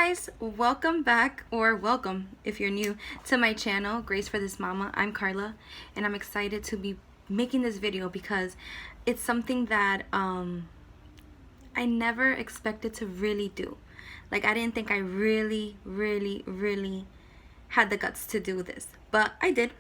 guys, welcome back, or welcome if you're new to my channel, Grace for This Mama. I'm Carla and I'm excited to be making this video because it's something that I never expected to really do. Like, I didn't think I really had the guts to do this, but I did.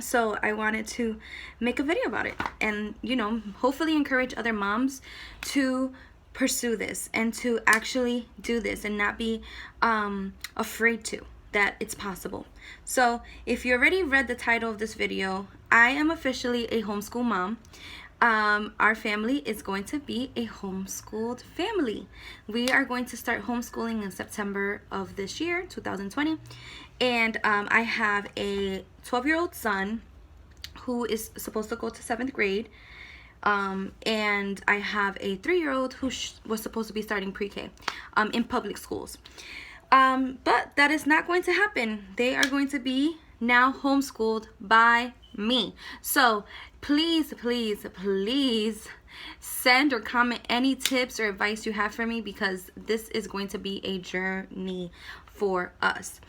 So I wanted to make a video about it and, you know, hopefully encourage other moms to pursue this and to actually do this and not be afraid that it's possible. So if you already read the title of this video, I am officially a homeschool mom. Our family is going to be a homeschooled family. We are going to start homeschooling in September of this year, 2020. And I have a 12-year-old son who is supposed to go to 7th grade. And I have a 3-year-old who was supposed to be starting pre-K in public schools. But that is not going to happen. They are going to be now homeschooled by me. So please send or comment any tips or advice you have for me, because this is going to be a journey for us.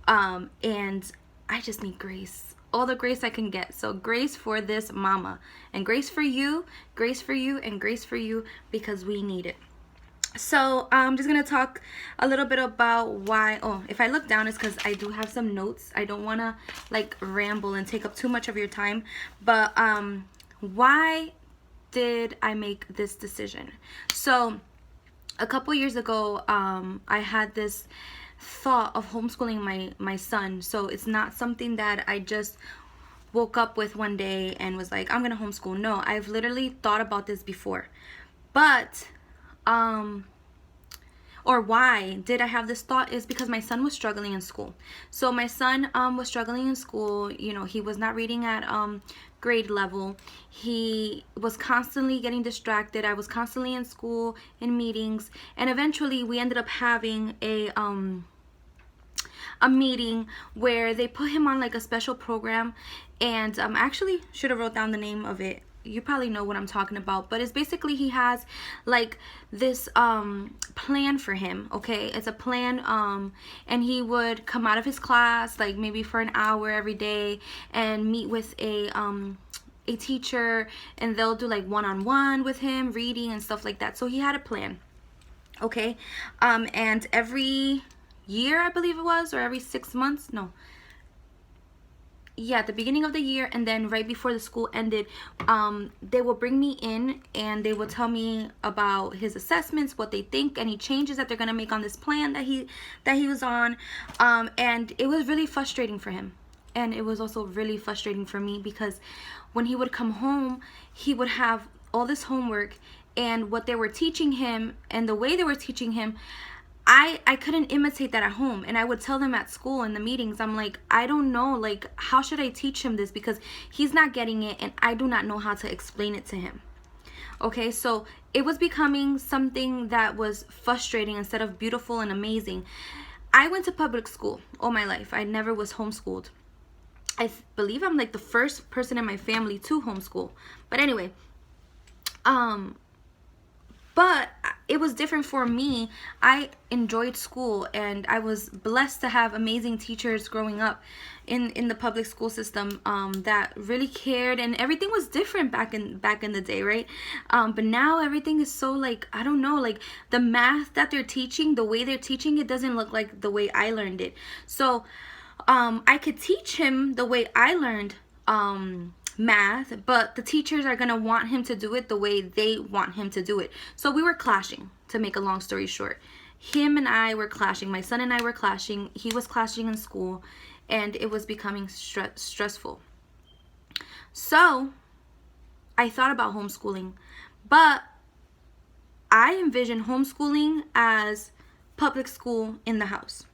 And I just need grace, all the grace I can get. So grace for this mama, and grace for you, and grace for you, because we need it. So I'm just gonna talk a little bit about why. Oh, if I look down, it's because I do have some notes. I don't want to like ramble and take up too much of your time, but why did I make this decision? So a couple years ago, I had this thought of homeschooling my son. So it's not something that I just woke up with one day and was like, I'm gonna homeschool. No, I've literally thought about this before. But or why did I have this thought is because my son was struggling in school. So my son was struggling in school. You know, he was not reading at grade level. He was constantly getting distracted. I was constantly in school, in meetings, and eventually we ended up having a meeting where they put him on like a special program, and I actually should have wrote down the name of it. You probably know what I'm talking about, but it's basically he has like this plan for him. Okay, it's a plan, and he would come out of his class like maybe for an hour every day and meet with a teacher, and they'll do like one-on-one with him, reading and stuff like that. So he had a plan. Okay, and every year, I believe it was, or every 6 months, no, yeah, at the beginning of the year, and then right before the school ended, they will bring me in and they will tell me about his assessments, what they think, any changes that they're gonna make on this plan that he was on. And it was really frustrating for him, and it was also really frustrating for me, because when he would come home, he would have all this homework, and what they were teaching him and the way they were teaching him, I couldn't imitate that at home. And I would tell them at school in the meetings, I'm like, I don't know, like, how should I teach him this, because he's not getting it and I do not know how to explain it to him. Okay, so it was becoming something that was frustrating instead of beautiful and amazing. I went to public school all my life. I never was homeschooled. I believe I'm like the first person in my family to homeschool. But anyway, but it was different for me. I enjoyed school, and I was blessed to have amazing teachers growing up in the public school system that really cared, and everything was different back in the day, right? But now everything is so, like, I don't know, like the math that they're teaching, the way they're teaching it doesn't look like the way I learned it. So I could teach him the way I learned math, but the teachers are gonna want him to do it the way they want him to do it. So we were clashing, to make a long story short. Him and I were clashing. My son and I were clashing. He was clashing in school, and it was becoming stressful. So I thought about homeschooling, but I envisioned homeschooling as public school in the house.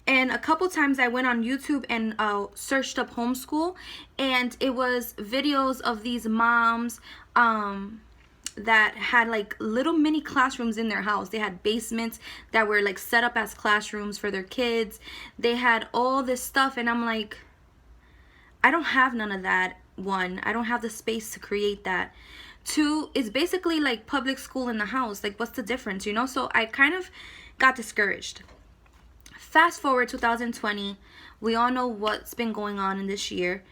And a couple times I went on YouTube and searched up homeschool, and it was videos of these moms that had like little mini classrooms in their house. They had basements that were like set up as classrooms for their kids. They had all this stuff, and I'm like, I don't have none of that. One, I don't have the space to create that. Two, it's basically like public school in the house. Like, what's the difference, you know? So I kind of got discouraged. fast forward 2020, we all know what's been going on in this year.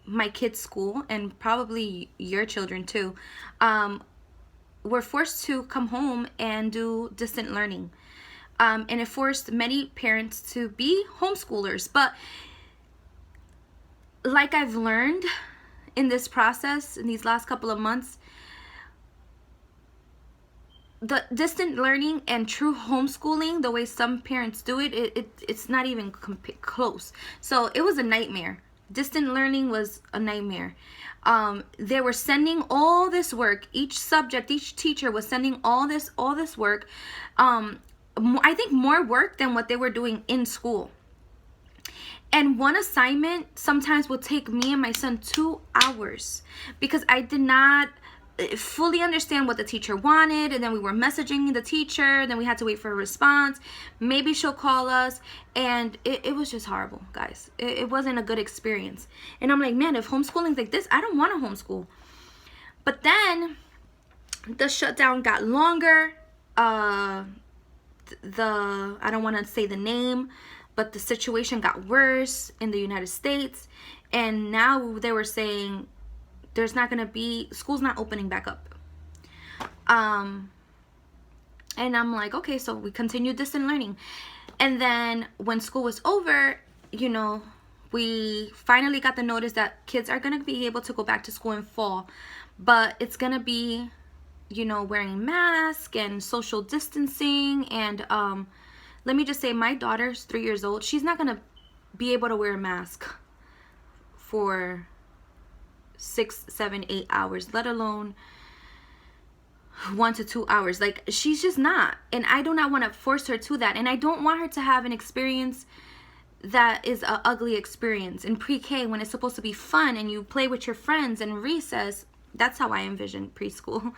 My kids' school, and probably your children too, were forced to come home and do distant learning. And it forced many parents to be homeschoolers. But like I've learned in this process, in these last couple of months, the distant learning and true homeschooling, the way some parents do it, it's not even close. So it was a nightmare. Distant learning was a nightmare. They were sending all this work. Each subject, each teacher was sending all this work. I think more work than what they were doing in school. And one assignment sometimes will take me and my son 2 hours because I did not fully understand what the teacher wanted, and then we were messaging the teacher, then we had to wait for a response. Maybe she'll call us, and it was just horrible, guys. It wasn't a good experience. And I'm like, man, if homeschooling's like this, I don't want to homeschool. But then the shutdown got longer. I don't want to say the name, but the situation got worse in the United States, and now they were saying there's not gonna be, school's not opening back up. And I'm like, okay, so we continued distant learning. And then when school was over, you know, we finally got the notice that kids are gonna be able to go back to school in fall, but it's gonna be, you know, wearing masks and social distancing. And let me just say, my daughter's 3 years old. She's not gonna be able to wear a mask for 6, 7, 8 hours, let alone 1 to 2 hours. Like, she's just not. And I do not want to force her to that. And I don't want her to have an experience that is an ugly experience in pre-K when it's supposed to be fun and you play with your friends and recess. That's how I envision preschool.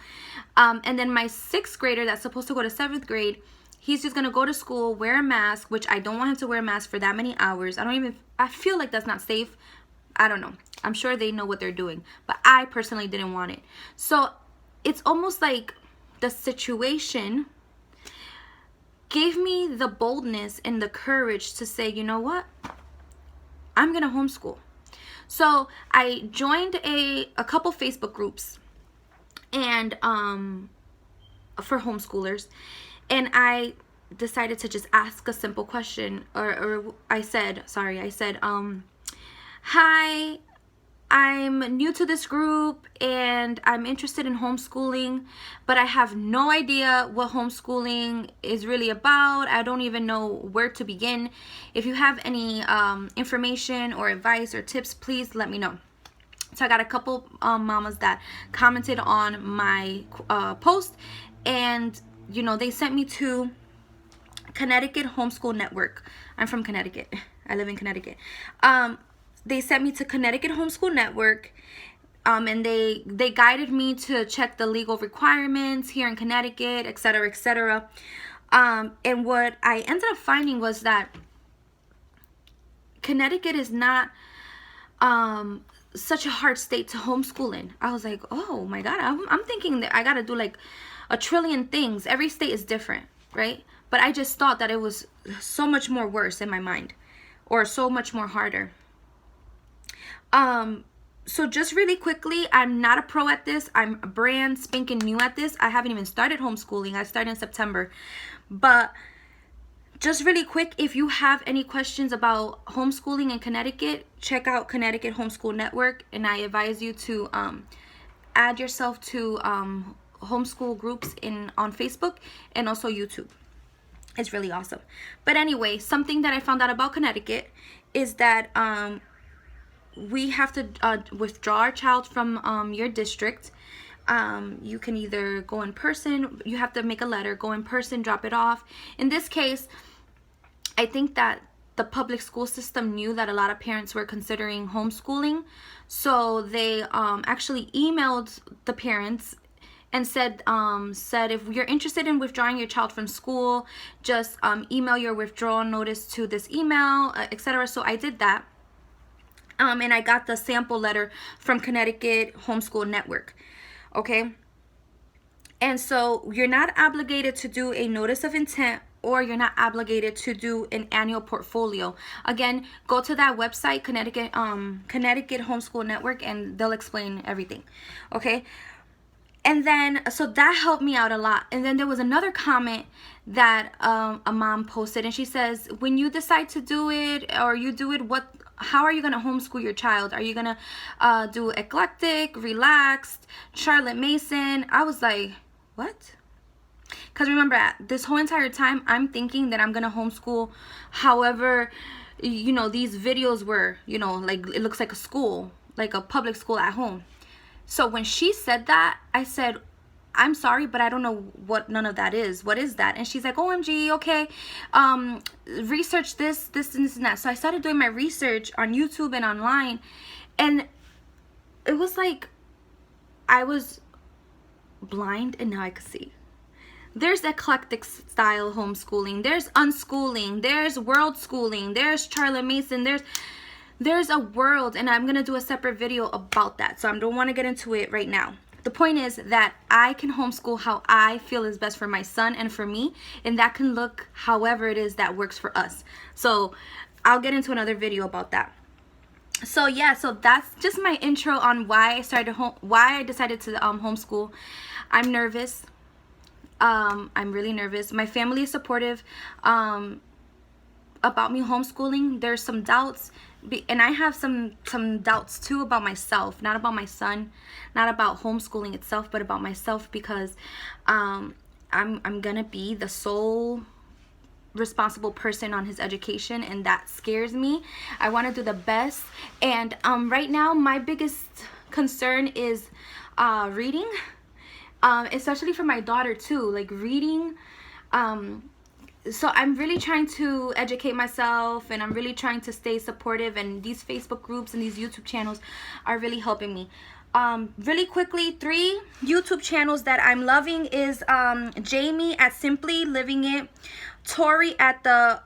And then my 6th grader that's supposed to go to 7th grade, he's just going to go to school, wear a mask, which I don't want him to wear a mask for that many hours. I feel like that's not safe. I don't know. I'm sure they know what they're doing, but I personally didn't want it. So it's almost like the situation gave me the boldness and the courage to say, you know what? I'm going to homeschool. So I joined a couple Facebook groups and for homeschoolers, and I decided to just ask a simple question, or I said, hi, I'm new to this group and I'm interested in homeschooling, but I have no idea what homeschooling is really about. I don't even know where to begin. If you have any information or advice or tips, please let me know. So I got a couple mamas that commented on my post, and you know, they sent me to Connecticut Homeschool Network. I'm from Connecticut. I live in Connecticut. They sent me to Connecticut Homeschool Network, and they guided me to check the legal requirements here in Connecticut, etc., etc. And what I ended up finding was that Connecticut is not such a hard state to homeschool in. I was like, oh my God, I'm thinking that I gotta do like a trillion things. Every state is different, right? But I just thought that it was so much more worse in my mind, or so much more harder. So just really quickly, I'm not a pro at this. I'm brand spanking new at this. I haven't even started homeschooling. I started in September. But just really quick, if you have any questions about homeschooling in Connecticut, check out Connecticut Homeschool Network. And I advise you to add yourself to homeschool groups on Facebook and also YouTube. It's really awesome. But anyway, something that I found out about Connecticut is that we have to withdraw our child from your district. You can either go in person, you have to make a letter, go in person, drop it off. In this case, I think that the public school system knew that a lot of parents were considering homeschooling, so they actually emailed the parents and said if you're interested in withdrawing your child from school, just email your withdrawal notice to this email, etc. So I did that. And I got the sample letter from Connecticut Homeschool Network. Okay. And so you're not obligated to do a notice of intent or you're not obligated to do an annual portfolio. Again, go to that website, Connecticut Homeschool Network, and they'll explain everything. Okay. And then, so that helped me out a lot. And then there was another comment that a mom posted, and she says, when you decide to do it, or you do it, how are you going to homeschool your child? Are you going to do eclectic, relaxed, Charlotte Mason? I was like, what? Because remember, this whole entire time, I'm thinking that I'm going to homeschool however, you know, these videos were, you know, like it looks like a school, like a public school at home. So when she said that, I said, I'm sorry, but I don't know what none of that is. What is that? And she's like, OMG, okay, research this, and this, and that. So I started doing my research on YouTube and online, and it was like I was blind and now I could see. There's eclectic style homeschooling, there's unschooling, there's world schooling, there's Charlotte Mason, there's a world, and I'm going to do a separate video about that. So I don't want to get into it right now. The point is that I can homeschool how I feel is best for my son and for me, and that can look however it is that works for us. So I'll get into another video about that. So yeah, so that's just my intro on why I decided to homeschool. I'm nervous. I'm really nervous. My family is supportive about me homeschooling. There's some doubts, and I have some doubts too about myself, not about my son, not about homeschooling itself, but about myself, because I'm gonna be the sole responsible person on his education, and that scares me. I want to do the best, and right now my biggest concern is reading, especially for my daughter too, like reading. So I'm really trying to educate myself, and I'm really trying to stay supportive, and these Facebook groups and these YouTube channels are really helping me. Really quickly, 3 YouTube channels that I'm loving is Jamie at Simply Living It, Torrie at the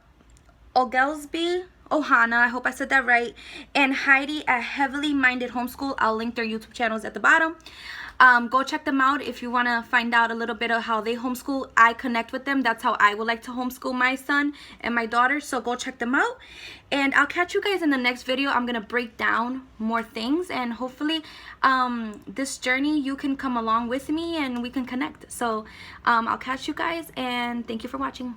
Oglesby Ohana, I hope I said that right, and Heidi at Heavily Minded Homeschool. I'll link their YouTube channels at the bottom. Go check them out if you want to find out a little bit of how they homeschool. I connect with them. That's how I would like to homeschool my son and my daughter. So go check them out. And I'll catch you guys in the next video. I'm going to break down more things. And hopefully this journey, you can come along with me and we can connect. So I'll catch you guys. And thank you for watching.